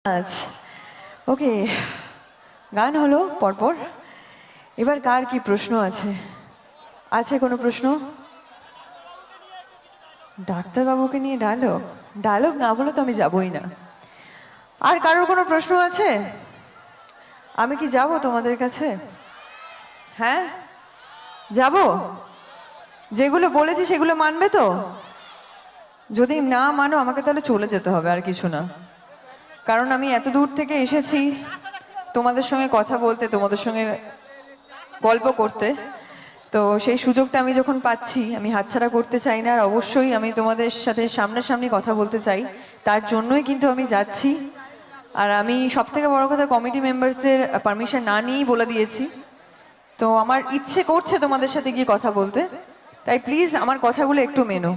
আচ্ছা, ওকে, গান হলো পরপর। এবার কার কি প্রশ্ন আছে? আছে কোনো প্রশ্ন? ডাক্তারবাবুকে নিয়ে ডায়লগ? ডায়লগ না বলে তো আমি যাবই না। আর কারোর কোনো প্রশ্ন আছে? আমি কি যাব তোমাদের কাছে? হ্যাঁ, যাব। যেগুলো বলেছি সেগুলো মানবে তো? যদি না মানো আমাকে তাহলে চলে যেতে হবে, আর কিছু না। কারণ আমি এত দূর থেকে এসেছি তোমাদের সঙ্গে কথা বলতে, তোমাদের সঙ্গে গল্প করতে। তো সেই সুযোগটা আমি যখন পাচ্ছি আমি হাতছাড়া করতে চাই না। আর অবশ্যই আমি তোমাদের সাথে সামনাসামনি কথা বলতে চাই, তার জন্যই কিন্তু আমি যাচ্ছি। আর আমি সবথেকে বড় কথা কমিটি মেম্বার্সদের পারমিশন না নিয়েই বলে দিয়েছি। তো আমার ইচ্ছে করছে তোমাদের সাথে গিয়ে কথা বলতে, তাই প্লিজ আমার কথাগুলো একটু মেনো।